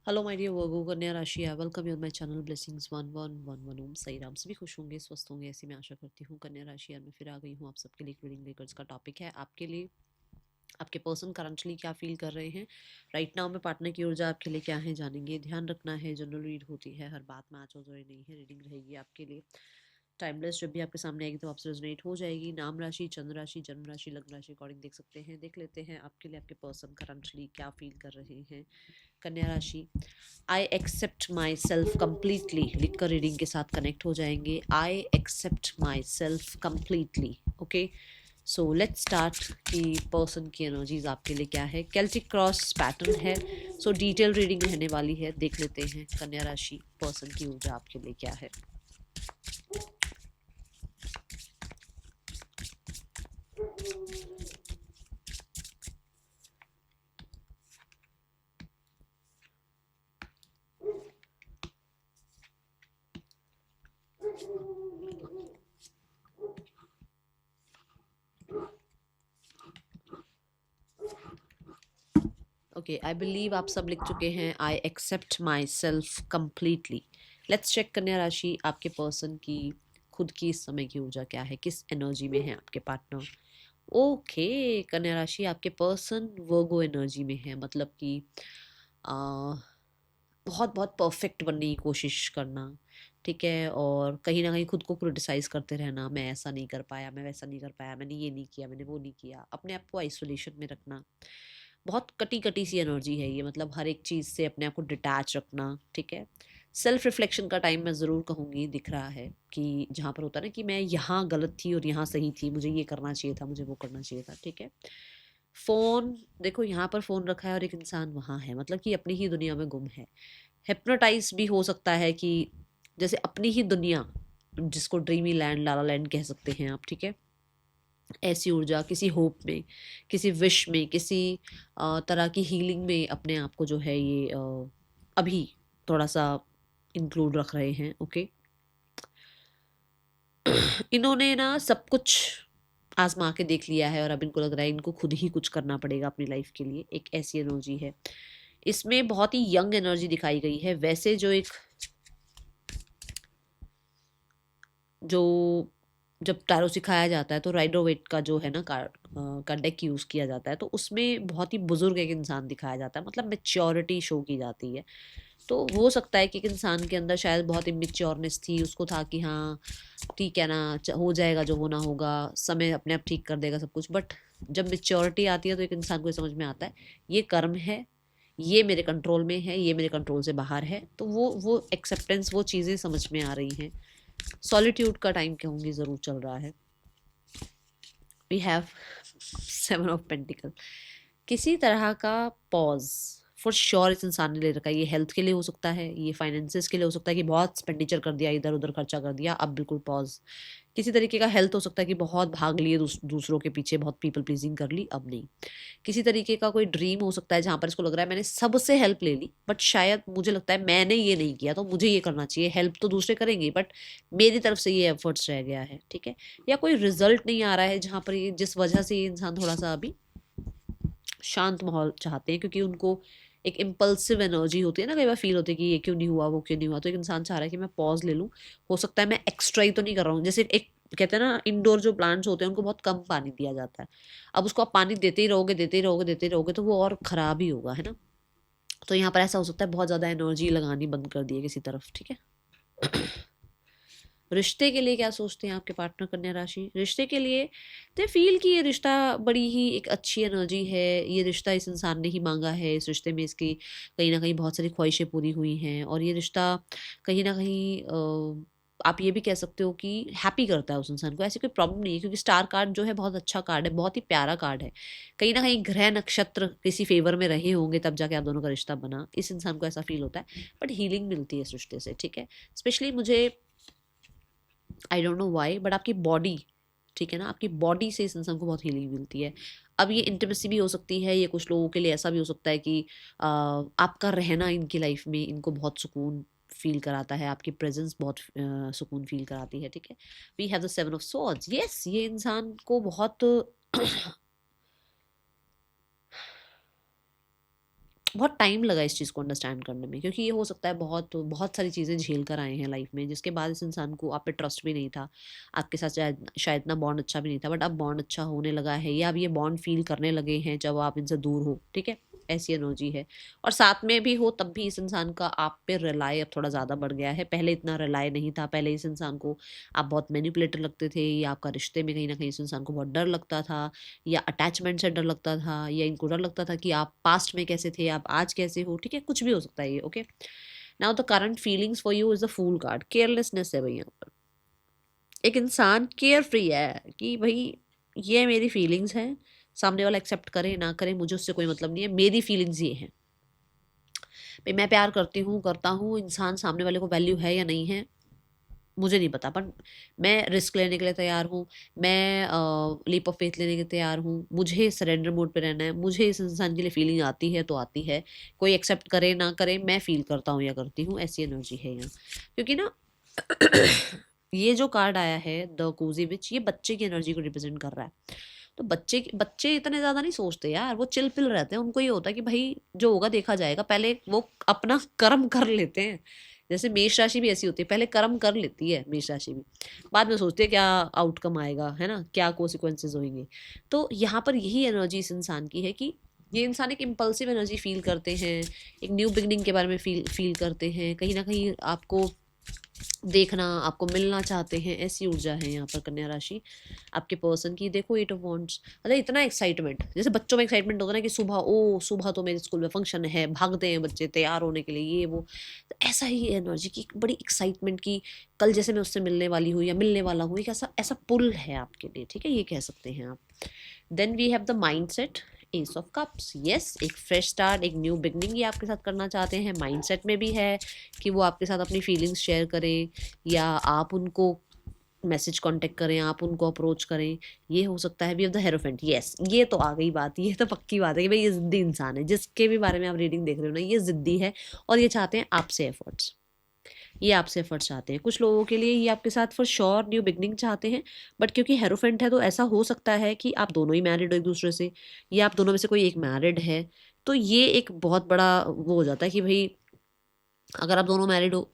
Hello my dear वर्गो कन्या राशि, I welcome you on my channel blessings 1111 ओम साई राम। सभी खुश होंगे, स्वस्थ होंगे, ऐसी मैं आशा करती हूँ। कन्या राशि यार मैं फिर आ गई हूँ आप सबके लिए एक रीडिंग लेकर। इसका टॉपिक है आपके लिए आपके पर्सन करंटली क्या फील कर रहे हैं राइट नाउ में। पार्टनर की ऊर्जा आपके लिए क्या है जानेंगे। ध्यान रखना है, जनरल रीड होती है, हर बात मैच हो जरूरी नहीं है। रीडिंग रहेगी आपके लिए टाइमलेस, जब भी आपके सामने आएगी तो आपसे रेजोनेट हो जाएगी। नाम राशि, चंद्र राशि, जन्म राशि, लग्न राशि अकॉर्डिंग देख सकते हैं। देख लेते हैं आपके लिए आपके पर्सन करंटली क्या फील कर रहे हैं। कन्या राशि, I accept my self completely लिखकर रीडिंग के साथ कनेक्ट हो जाएंगे। I accept my self completely. Okay, so let's start कि पर्सन की एनर्जीज आपके लिए क्या है। कैल्टिक क्रॉस पैटर्न है, सो डिटेल रीडिंग रहने वाली है। देख लेते हैं कन्या राशि पर्सन की ऊर्जा आपके लिए क्या है। ओके, आई बिलीव आप सब लिख चुके हैं I accept my self completely. Let's check कन्या राशि आपके पर्सन की खुद की इस समय की ऊर्जा क्या है, किस एनर्जी में है आपके पार्टनर। ओके, कन्या राशि आपके पर्सन वर्गो एनर्जी में है, मतलब कि बहुत बहुत परफेक्ट बनने की कोशिश करना, ठीक है। और कहीं ना कहीं खुद को क्रिटिसाइज करते रहना, मैं ऐसा नहीं कर पाया, मैं वैसा नहीं कर पाया, मैंने ये नहीं किया, मैंने वो नहीं किया। अपने आप को आइसोलेशन में रखना, बहुत कटी कटी सी एनर्जी है ये, मतलब हर एक चीज़ से अपने आप को डिटैच रखना, ठीक है। सेल्फ रिफ्लेक्शन का टाइम मैं ज़रूर कहूँगी, दिख रहा है कि जहाँ पर होता है ना कि मैं यहाँ गलत थी और यहाँ सही थी, मुझे ये करना चाहिए था, मुझे वो करना चाहिए था, ठीक है। फ़ोन देखो, यहाँ पर फ़ोन रखा है और एक इंसान वहाँ है, मतलब कि अपनी ही दुनिया में गुम है। हिप्नोटाइज भी हो सकता है कि जैसे अपनी ही दुनिया, जिसको ड्रीमी लैंड, लाला लैंड कह सकते हैं आप, ठीक है। ऐसी ऊर्जा किसी होप में, किसी विश में, किसी तरह की हीलिंग में अपने आप को जो है ये अभी थोड़ा सा इंक्लूड रख रहे हैं। ओके, इन्होंने ना सब कुछ आजमा के देख लिया है और अब इनको लग रहा है इनको खुद ही कुछ करना पड़ेगा अपनी लाइफ के लिए। एक ऐसी एनर्जी है इसमें, बहुत ही यंग एनर्जी दिखाई गई है। वैसे जो एक जो जब टैरो सिखाया जाता है तो राइडर वेट का जो है ना कार्ड का डेक यूज़ किया जाता है, तो उसमें बहुत ही बुजुर्ग एक इंसान दिखाया जाता है, मतलब मेच्योरिटी शो की जाती है। तो हो सकता है कि एक इंसान के अंदर शायद बहुत इमेच्योरनेस थी, उसको था कि हाँ ठीक है ना, हो जाएगा, जो होना होगा, समय अपने आप ठीक कर देगा सब कुछ। बट जब मेच्योरिटी आती है तो एक इंसान को ये समझ में आता है ये कर्म है, ये मेरे कंट्रोल में है, ये मेरे कंट्रोल से बाहर है। तो वो एक्सेप्टेंस, वो चीज़ें समझ में आ रही हैं। सॉलिट्यूड का टाइम कहूँगी ज़रूर चल रहा है। वी हैव 7 ऑफ पेंटिकल, किसी तरह का पॉज फॉर श्योर इस इंसान ने ले रखा है। ये हेल्थ के लिए हो सकता है, ये फाइनेंसेस के लिए हो सकता है कि बहुत एक्सपेंडिचर कर दिया, इधर उधर खर्चा कर दिया, अब बिल्कुल पॉज। किसी तरीके का हेल्थ हो सकता है कि बहुत भाग लिए दूसरों के पीछे, बहुत पीपल प्लीजिंग कर ली, अब नहीं। किसी तरीके का कोई ड्रीम हो सकता है जहाँ पर इसको लग रहा है मैंने सबसे हेल्प ले ली, बट शायद मुझे लगता है मैंने ये नहीं किया तो मुझे ये करना चाहिए। हेल्प तो दूसरे करेंगे बट मेरी तरफ से ये एफर्ट्स रह गया है, ठीक है। या कोई रिजल्ट नहीं आ रहा है जहाँ पर ये, जिस वजह से ये इंसान थोड़ा सा अभी शांत माहौल चाहते हैं, क्योंकि उनको एक इम्पल्सिव एनर्जी होती है ना, कई बार फील होती है कि ये क्यों नहीं हुआ, वो क्यों नहीं हुआ। तो एक इंसान चाह रहा है कि मैं पॉज ले लूँ, हो सकता है मैं एक्स्ट्रा ही तो नहीं कर रहा हूँ। जैसे एक कहते हैं ना, इंडोर जो प्लांट्स होते हैं उनको बहुत कम पानी दिया जाता है, अब उसको आप पानी देते ही रहोगे, देते ही रहोगे, देते ही रहोगे, तो वो और खराब ही होगा, है ना। तो यहाँ पर ऐसा हो सकता है बहुत ज़्यादा एनर्जी लगानी बंद कर दी है किसी तरफ, ठीक है। रिश्ते के लिए क्या सोचते हैं आपके पार्टनर कन्या राशि। रिश्ते के लिए दे फील कि ये रिश्ता बड़ी ही एक अच्छी एनर्जी है, ये रिश्ता इस इंसान ने ही मांगा है, इस रिश्ते में इसकी कहीं ना कहीं बहुत सारी ख्वाहिशें पूरी हुई हैं, और ये रिश्ता कहीं ना कहीं आप ये भी कह सकते हो कि हैप्पी करता है उस इंसान को। ऐसी कोई प्रॉब्लम नहीं है, क्योंकि स्टार कार्ड जो है बहुत अच्छा कार्ड है, बहुत ही प्यारा कार्ड है। कहीं ना कहीं ग्रह नक्षत्र किसी फेवर में रहे होंगे तब जाके आप दोनों का रिश्ता बना, इस इंसान को ऐसा फील होता है। बट हीलिंग मिलती है इस रिश्ते से, ठीक है। स्पेशली मुझे, I don't know why, but आपकी बॉडी, ठीक है ना, आपकी बॉडी से इस इंसान को बहुत हीलिंग मिलती है। अब ये इंटीमेसी भी हो सकती है, ये कुछ लोगों के लिए ऐसा भी हो सकता है कि आपका रहना इनकी लाइफ में इनको बहुत सुकून फील कराता है, आपकी प्रेजेंस बहुत सुकून फील कराती है, ठीक है। We have the 7 of swords, yes, ये इंसान को बहुत बहुत टाइम लगा इस चीज़ को अंडरस्टैंड करने में, क्योंकि ये हो सकता है बहुत बहुत सारी चीज़ें झेल कर आए हैं लाइफ में, जिसके बाद इस इंसान को आप पे ट्रस्ट भी नहीं था, आपके साथ शायद शायद इतना बॉन्ड अच्छा भी नहीं था, बट अब बॉन्ड अच्छा होने लगा है, या अब ये बॉन्ड फील करने लगे हैं जब आप इनसे दूर हो, ठीक है, ऐसी एनर्जी है। और साथ में भी हो तब भी इस इंसान का आप पे रिलाई अब थोड़ा ज़्यादा बढ़ गया है, पहले इतना रिलाई नहीं था, पहले इस इंसान को आप बहुत मैनिपुलेटर लगते थे, या आपका रिश्ते में कहीं ना कहीं इस इंसान को बहुत डर लगता था, या अटैचमेंट से डर लगता था, या इनको डर लगता था कि आप पास्ट में कैसे थे, आप आज कैसे हो, ठीक है, कुछ भी हो सकता है ये, okay. Now the current feelings for you is the fool card, carelessness है भाई यहाँ पर। एक इंसान केयर फ्री है कि भाई ये मेरी फीलिंग्स हैं, सामने वाला एक्सेप्ट करे ना करे मुझे उससे कोई मतलब नहीं है, मेरी फीलिंग्स ये हैं भाई, मैं प्यार करती हूँ करता हूँ, इंसान सामने वाले को वैल्यू है या नहीं है मुझे नहीं पता, पर मैं रिस्क लेने के लिए तैयार हूँ, मैं लीप ऑफ फेथ लेने के लिए तैयार हूँ, मुझे सरेंडर मोड पे रहना है, मुझे इस इंसान के लिए फीलिंग आती है तो आती है, कोई एक्सेप्ट करे ना करे मैं फील करता हूँ या करती हूँ, ऐसी एनर्जी है यहाँ। क्योंकि ना ये जो कार्ड आया है द कोजी विच, ये बच्चे की एनर्जी को रिप्रेजेंट कर रहा है। तो बच्चे इतने ज़्यादा नहीं सोचते यार, वो चिल पिल रहते हैं, उनको ये होता है कि भाई जो होगा देखा जाएगा, पहले वो अपना कर्म कर लेते हैं। जैसे मेष राशि भी ऐसी होती है, पहले कर्म कर लेती है मेष राशि भी, बाद में सोचती है क्या आउटकम आएगा, है ना, क्या कॉन्सिक्वेंसेज होंगे। तो यहाँ पर यही एनर्जी इस इंसान की है कि ये इंसान एक इम्पल्सिव एनर्जी फील करते हैं, एक न्यू बिगनिंग के बारे में फील करते हैं, कहीं ना कहीं आपको देखना, आपको मिलना चाहते हैं, ऐसी ऊर्जा है यहाँ पर कन्या राशि आपके पर्सन की। देखो एट ऑफ वॉन्ड्स, मतलब इतना एक्साइटमेंट, जैसे बच्चों में एक्साइटमेंट होता है ना कि सुबह ओ सुबह तो मेरे स्कूल में फंक्शन है, भागते हैं बच्चे तैयार होने के लिए, ये वो, तो ऐसा ही एनर्जी की बड़ी एक्साइटमेंट की, कल जैसे मैं उससे मिलने वाली हूँ या मिलने वाला हूँ, एक ऐसा ऐसा पुल है आपके लिए, ठीक है, ये कह सकते हैं आप। Then we have the mind set, ace of cups, yes, एक फ्रेश स्टार्ट, एक न्यू बिगनिंग ये आपके साथ करना चाहते हैं। माइंडसेट में भी है कि वो आपके साथ अपनी फीलिंग्स शेयर करें, या आप उनको मैसेज कांटेक्ट करें, आप उनको अप्रोच करें, ये हो सकता है। V of the hierophant, yes, ये तो आ गई बात, ये तो पक्की बात है कि भाई ये जिद्दी इंसान है, जिसके भी बारे में आप रीडिंग देख रहे हो ना, ये जिद्दी है और ये चाहते हैं आपसे एफर्ट्स, ये आपसे एफर्ट चाहते हैं। कुछ लोगों के लिए ये आपके साथ फॉर श्योर न्यू बिगनिंग चाहते हैं, बट क्योंकि हेरोफेंट है तो ऐसा हो सकता है कि आप दोनों ही मैरिड हो एक दूसरे से, या आप दोनों में से कोई एक मैरिड है, तो ये एक बहुत बड़ा वो हो जाता है कि भाई अगर आप दोनों मैरिड हो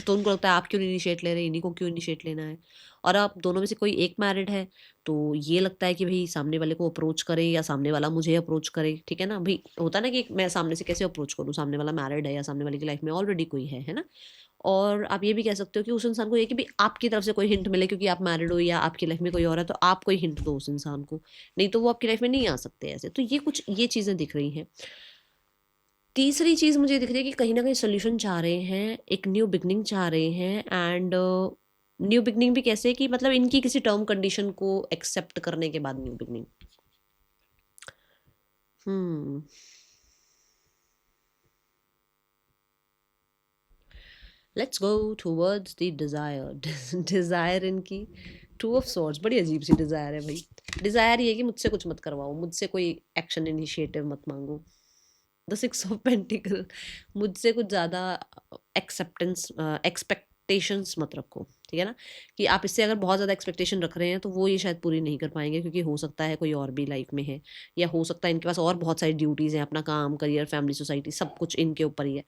तो उनको लगता है आप क्यों इनिशिएट ले रहे हैं, इन्हीं को क्यों इनिशिएट लेना है। और आप दोनों में से कोई एक मैरिड है तो ये लगता है कि भाई सामने वाले को अप्रोच करे या सामने वाला मुझे अप्रोच करे, ठीक है ना, भाई होता है ना कि मैं सामने से कैसे अप्रोच करूँ, सामने वाला मैरिड है या सामने वाले की लाइफ में ऑलरेडी कोई है ना। और आप ये भी कह सकते हो कि उस इंसान को ये कि भी आपकी तरफ से कोई हिंट मिले, क्योंकि आप मैरिड हो या आपकी लाइफ में कोई और है, तो आप कोई हिंट दो उस इंसान को, नहीं तो वो आपकी लाइफ में नहीं आ सकते ऐसे। तो ये कुछ ये चीज़ें दिख रही हैं। तीसरी चीज़ मुझे दिख रही है कि कहीं ना कहीं सोल्यूशन चाह रहे हैं, एक न्यू बिगनिंग चाह रहे हैं, एंड न्यू बिगनिंग भी कैसे कि मतलब इनकी किसी टर्म कंडीशन को एक्सेप्ट करने के बाद new beginning. Hmm let's go towards the desire desire इनकी टू ऑफ सॉर्ड्स, बड़ी अजीब सी डिज़ायर है भाई। डिज़ायर ये है कि मुझसे कुछ मत करवाओ, मुझसे कोई एक्शन इनिशिएटिव मत मांगो। द सिक्स ऑफ पेंटिकल, मुझसे कुछ ज़्यादा एक्सेप्टेंस एक्सपेक्टेशंस मत रखो, ठीक है ना, कि आप इससे अगर बहुत ज़्यादा एक्सपेक्टेशन रख रहे हैं तो वो ये शायद पूरी नहीं कर पाएंगे, क्योंकि हो सकता है कोई और भी लाइफ में है, या हो सकता है इनके पास और बहुत सारी ड्यूटीज़ हैं, अपना काम, करियर, फैमिली, सोसाइटी, सब कुछ इनके ऊपर ही है।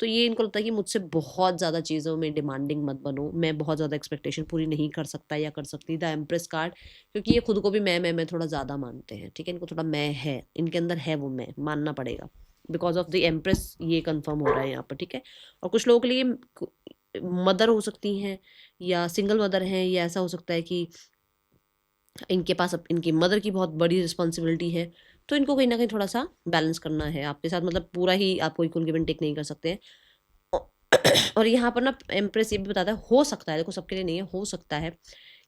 तो ये इनको लगता है कि मुझसे बहुत ज़्यादा चीज़ों में डिमांडिंग मत बनो, मैं बहुत ज़्यादा एक्सपेक्टेशन पूरी नहीं कर सकता या कर सकती। द एम्प्रेस कार्ड, क्योंकि ये खुद को भी मैं थोड़ा ज़्यादा मानते हैं, ठीक है, इनको थोड़ा मैं है, इनके अंदर है वो मैं, मानना पड़ेगा, बिकॉज ऑफ द एम्प्रेस ये कंफर्म हो रहा है यहाँ पर, ठीक है। और कुछ लोगों के लिए मदर हो सकती हैं या सिंगल मदर हैं, या ऐसा हो सकता है कि इनके पास इनकी मदर की बहुत बड़ी रिस्पॉन्सिबिलिटी है, तो इनको कहीं ना कहीं थोड़ा सा बैलेंस करना है आपके साथ, मतलब पूरा ही आपको इक्वल गिव एंड टेक नहीं कर सकते हैं। और यहाँ पर ना एम्प्रेस ये भी बताता है, हो सकता है, देखो सबके लिए नहीं है, हो सकता है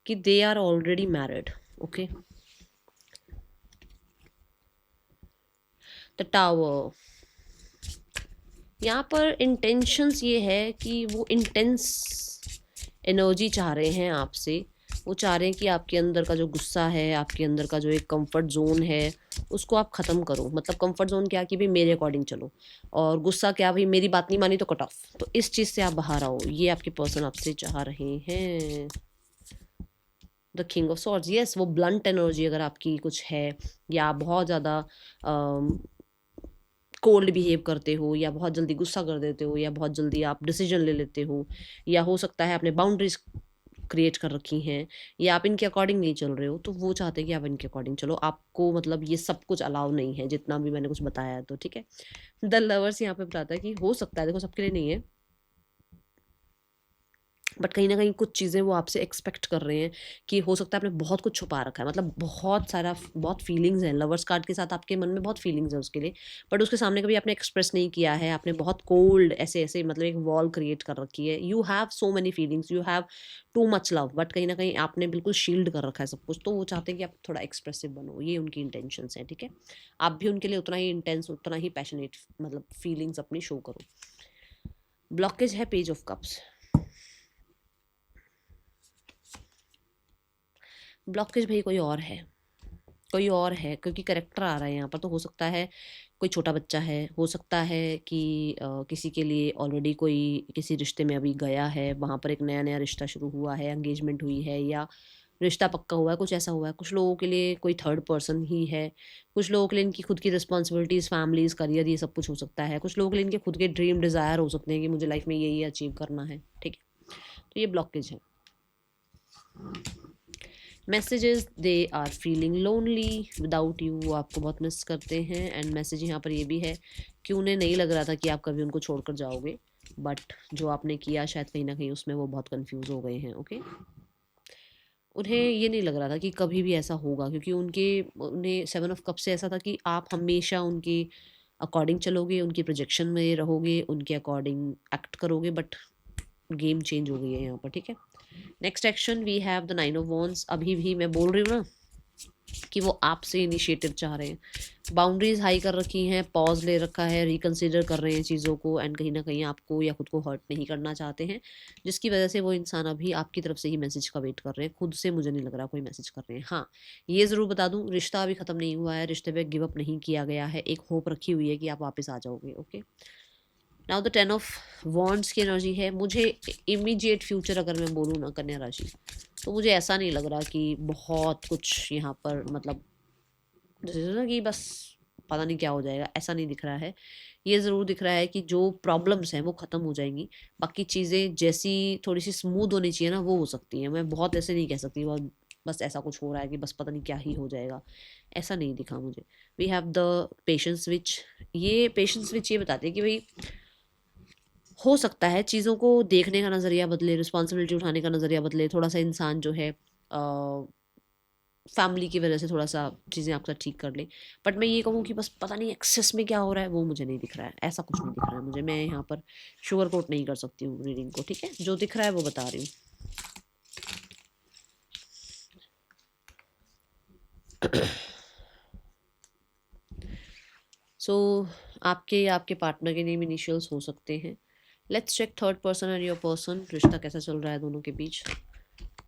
कि they are already married, okay. The tower, यहाँ पर इंटेंशंस ये है कि वो इंटेंस एनर्जी चाह रहे हैं आपसे, वो चाह रहे हैं कि आपके अंदर का जो गुस्सा है, आपके अंदर का जो एक कंफर्ट जोन है, उसको आप ख़त्म करो। मतलब कंफर्ट जोन क्या कि भाई मेरे अकॉर्डिंग चलो, और गुस्सा क्या भाई मेरी बात नहीं मानी तो कट ऑफ, तो इस चीज़ से आप बाहर आओ, ये आपके पर्सन आपसे चाह रहे हैं। The king of swords, yes, वो ब्लंट एनर्जी अगर आपकी कुछ है, या बहुत ज़्यादा कोल्ड बिहेव करते हो, या बहुत जल्दी गुस्सा कर देते हो, या बहुत जल्दी आप डिसीजन ले लेते हो, या हो सकता है आपने बाउंड्रीज क्रिएट कर रखी हैं, या आप इनके अकॉर्डिंग नहीं चल रहे हो, तो वो चाहते हैं कि आप इनके अकॉर्डिंग चलो। आपको मतलब ये सब कुछ अलाउ नहीं है जितना भी मैंने कुछ बताया है, तो ठीक है। द लवर्स यहाँ पे बताता है कि हो सकता है, देखो सबके लिए नहीं है, बट कहीं ना कहीं कुछ चीज़ें वो आपसे एक्सपेक्ट कर रहे हैं कि हो सकता है आपने बहुत कुछ छुपा रखा है, मतलब बहुत सारा, बहुत फीलिंग्स हैं लवर्स कार्ड के साथ, आपके मन में बहुत फीलिंग्स है उसके लिए, बट उसके सामने कभी आपने एक्सप्रेस नहीं किया है, आपने बहुत कोल्ड ऐसे ऐसे मतलब एक वॉल क्रिएट कर रखी है। You have so many feelings, you have too much love, but कहीं ना कहीं आपने बिल्कुल शील्ड कर रखा है सब कुछ, तो वो चाहते हैं कि आप थोड़ा एक्सप्रेसिव बनो, ये उनकी इंटेंशंस हैं, ठीक है। आप भी उनके लिए उतना ही इंटेंस, उतना ही पैशनेट मतलब फीलिंग्स अपनी शो करो। ब्लॉकेज है पेज ऑफ कप्स। ब्लॉकेज भाई कोई और है, कोई और है, क्योंकि करेक्टर आ रहा है यहाँ पर, तो हो सकता है कोई छोटा बच्चा है, हो सकता है कि किसी के लिए ऑलरेडी कोई किसी रिश्ते में अभी गया है, वहाँ पर एक नया नया रिश्ता शुरू हुआ है, एंगेजमेंट हुई है, या रिश्ता पक्का हुआ है, कुछ ऐसा हुआ है। कुछ लोगों के लिए कोई थर्ड पर्सन ही है, कुछ लोगों के लिए इनकी खुद की रिस्पॉन्सिबिलिटीज़, फैमिलीज़, करियर, ये सब कुछ हो सकता है। कुछ लोगों के लिए इनके खुद के ड्रीम डिज़ायर हो सकते हैं कि मुझे लाइफ में ये अचीव करना है, ठीक है। तो ये ब्लॉकेज है। Messages, they are feeling lonely without you, वो आपको बहुत मिस करते हैं। एंड मैसेज यहाँ पर ये भी है कि उन्हें नहीं लग रहा था कि आप कभी उनको छोड़कर जाओगे, बट जो आपने किया शायद कहीं ना कहीं उसमें वो बहुत कंफ्यूज हो गए हैं, ओके। उन्हें ये नहीं लग रहा था कि कभी भी ऐसा होगा, क्योंकि उन्हें 7 ऑफ कप से ऐसा था कि आप हमेशा उनके अकॉर्डिंग चलोगे, उनकी प्रोजेक्शन में रहोगे, उनके अकॉर्डिंग एक्ट करोगे, बट गेम चेंज हो गई है यहाँ पर, ठीक है। Next action we have the 9 of wands. अभी भी मैं बोल रही हूँ ना कि वो आपसे इनिशिएटिव चाह रहे हैं, बाउंड्रीज हाई कर रखी हैं, पॉज ले रखा है, रिकंसिडर कर रहे हैं चीज़ों को, एंड कहीं ना कहीं आपको या खुद को हर्ट नहीं करना चाहते हैं, जिसकी वजह से वो इंसान अभी आपकी तरफ से ही मैसेज का वेट कर रहे हैं। खुद से मुझे नहीं लग रहा कोई मैसेज कर रहे हैं। हाँ, ये ज़रूर बता दूँ, रिश्ता अभी ख़त्म नहीं हुआ है, रिश्ते पे गिव अप नहीं किया गया है, एक होप रखी हुई है कि आप वापस आ जाओगे, okay. Now the 10 of wands की एनर्जी है। मुझे इमीडिएट फ्यूचर अगर मैं बोलूँ ना कन्या राशि, तो मुझे ऐसा नहीं लग रहा कि बहुत कुछ यहाँ पर मतलब जैसे ना कि बस पता नहीं क्या हो जाएगा, ऐसा नहीं दिख रहा है। ये ज़रूर दिख रहा है कि जो प्रॉब्लम्स हैं वो ख़त्म हो जाएंगी, बाकी चीज़ें जैसी थोड़ी सी स्मूथ होनी चाहिए ना, वो हो सकती हैं। मैं बहुत ऐसे नहीं कह सकती बहुत बस ऐसा कुछ हो रहा है कि बस पता नहीं क्या ही हो जाएगा, ऐसा नहीं दिखा मुझे। वी हैव द पेशेंस विच, ये पेशेंस विच ये बताते हैं कि भाई हो सकता है चीज़ों को देखने का नज़रिया बदले, रिस्पॉन्सिबिलिटी उठाने का नज़रिया बदले, थोड़ा सा इंसान जो है फैमिली की वजह से थोड़ा सा चीज़ें आपका ठीक कर ले, बट मैं ये कहूँ कि बस पता नहीं एक्सेस में क्या हो रहा है, वो मुझे नहीं दिख रहा है, ऐसा कुछ नहीं दिख रहा है मुझे। मैं यहाँ पर शुगर कोट नहीं कर सकती हूँ रीडिंग को, ठीक है, जो दिख रहा है वो बता रही हूँ। सो आपके या आपके पार्टनर के नेम इनिशियल्स हो सकते हैं। Let's check third person and your person, रिश्ता कैसा चल रहा है दोनों के बीच।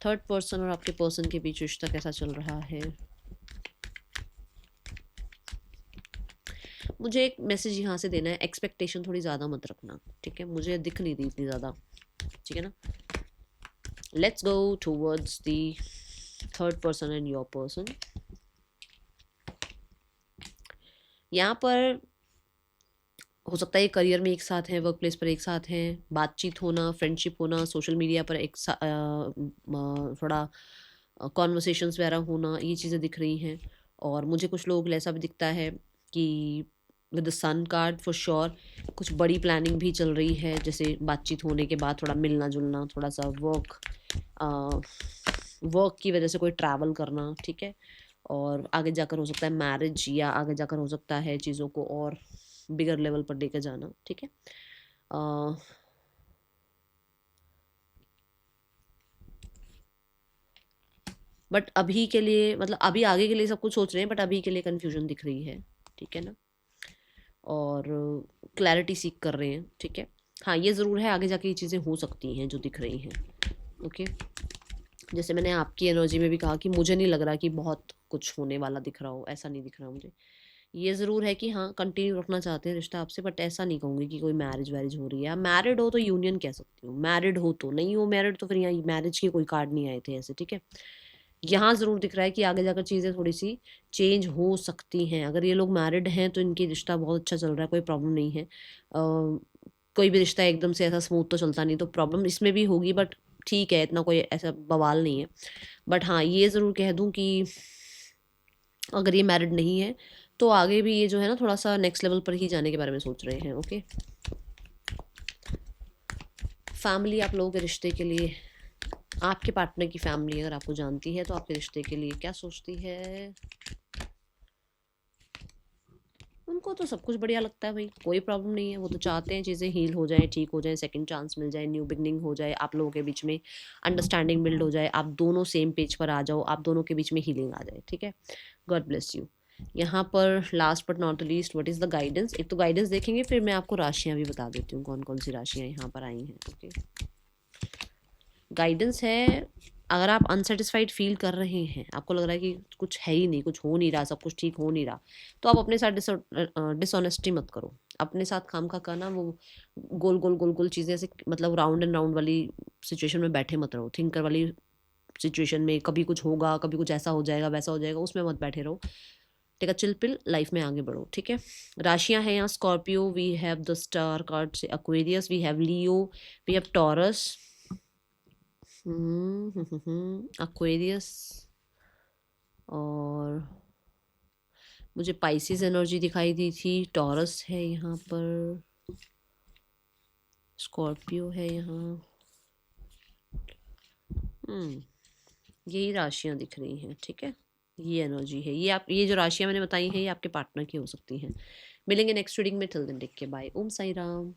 थर्ड पर्सन और आपके पर्सन के बीच रिश्ता कैसा चल रहा है। मुझे एक मैसेज यहाँ से देना है, एक्सपेक्टेशन थोड़ी ज़्यादा मत रखना, ठीक है, मुझे दिख नहीं रही इतनी ज़्यादा, ठीक है ना। Let's go towards the third person and your person. यहाँ पर हो सकता है करियर में एक साथ हैं, वर्क प्लेस पर एक साथ हैं, बातचीत होना, फ्रेंडशिप होना, सोशल मीडिया पर थोड़ा कॉन्वर्सेशंस वगैरह होना, ये चीज़ें दिख रही हैं। और मुझे कुछ लोगों के लिए ऐसा भी दिखता है कि with the sun card for sure कुछ बड़ी प्लानिंग भी चल रही है, जैसे बातचीत होने के बाद थोड़ा मिलना जुलना, थोड़ा सा वर्क की वजह से कोई ट्रैवल करना, ठीक है। और आगे जाकर हो सकता है मैरिज, या आगे जाकर हो सकता है चीज़ों को और बिगर लेवल पर लेकर जाना, ठीक है। बट अभी के लिए मतलब अभी आगे के लिए सब कुछ सोच रहे हैं, बट अभी के लिए कन्फ्यूजन दिख रही है, ठीक है ना। और क्लैरिटी सीख कर रहे हैं, ठीक है। हाँ, ये ज़रूर है आगे जाके ये चीज़ें हो सकती हैं जो दिख रही हैं, ओके। जैसे मैंने आपकी एनर्जी में भी कहा कि मुझे नहीं लग रहा कि बहुत कुछ होने वाला दिख रहा हो, ऐसा नहीं दिख रहा मुझे। ये ज़रूर है कि हाँ कंटिन्यू रखना चाहते हैं रिश्ता आपसे, बट ऐसा नहीं कहूँगी कि कोई मैरिज वैरिज हो रही है। मैरिड हो तो यूनियन कह सकती हूँ, मैरिड हो तो, नहीं हो मैरिड तो फिर यहाँ मैरिज के कोई कार्ड नहीं आए थे ऐसे, ठीक है। यहाँ ज़रूर दिख रहा है कि आगे जाकर चीज़ें थोड़ी सी चेंज हो सकती हैं। अगर ये लोग मैरिड हैं तो इनकी रिश्ता बहुत अच्छा चल रहा है, कोई प्रॉब्लम नहीं है। कोई भी रिश्ता एकदम से ऐसा स्मूथ तो चलता नहीं, तो प्रॉब्लम इसमें भी होगी, बट ठीक है, इतना कोई ऐसा बवाल नहीं है। बट हाँ, ये ज़रूर कह दूँ कि अगर ये मैरिड नहीं है तो आगे भी ये जो है ना थोड़ा सा नेक्स्ट लेवल पर ही जाने के बारे में सोच रहे हैं। ओके, फैमिली आप लोगों के रिश्ते के लिए, आपके पार्टनर की फैमिली अगर आपको जानती है तो आपके रिश्ते के लिए क्या सोचती है? उनको तो सब कुछ बढ़िया लगता है भाई, कोई प्रॉब्लम नहीं है। वो तो चाहते हैं चीज़ें हील हो जाएँ, ठीक हो जाएँ, सेकंड चांस मिल जाए, न्यू बिगनिंग हो जाए, आप लोगों के बीच में अंडरस्टैंडिंग बिल्ड हो जाए, आप दोनों सेम पेज पर आ जाओ, आप दोनों के बीच में हीलिंग आ जाए। ठीक है, गॉड ब्लेस यू। यहाँ पर last but not least, what is the guidance? एक तो गाइडेंस देखेंगे, फिर मैं आपको राशियाँ भी बता देती हूँ कौन कौन सी राशियाँ यहाँ पर आई हैं। ओके, गाइडेंस है, अगर आप अनसेटिस्फाइड फील कर रहे हैं, आपको लग रहा है कि कुछ है ही नहीं, कुछ हो नहीं रहा, सब कुछ ठीक हो नहीं रहा, तो आप अपने साथ डिसऑनेस्टी मत करो। अपने साथ काम का करना, वो गोल गोल गोल गोल चीज़ें ऐसे, मतलब राउंड एंड राउंड वाली सिचुएशन में बैठे मत रहो। थिंकर वाली सिचुएशन में कभी कुछ होगा, कभी कुछ ऐसा हो जाएगा, वैसा हो जाएगा, उसमें मत बैठे रहो। Take a chill pill, life में आगे बढ़ो। ठीक है, राशियां हैं यहाँ Scorpio, we have the star card से Aquarius, we have Leo, we have Taurus, Aquarius, और मुझे पाइसिस एनर्जी दिखाई दी थी। टॉरस है यहाँ पर, स्कॉर्पियो है यहाँ। यही राशियाँ दिख रही हैं। ठीक है, ये एनर्जी है, ये आप, ये जो राशियाँ मैंने बताई हैं ये आपके पार्टनर की हो सकती हैं। मिलेंगे नेक्स्ट रीडिंग में, till then take care, bye, Om Sai Ram.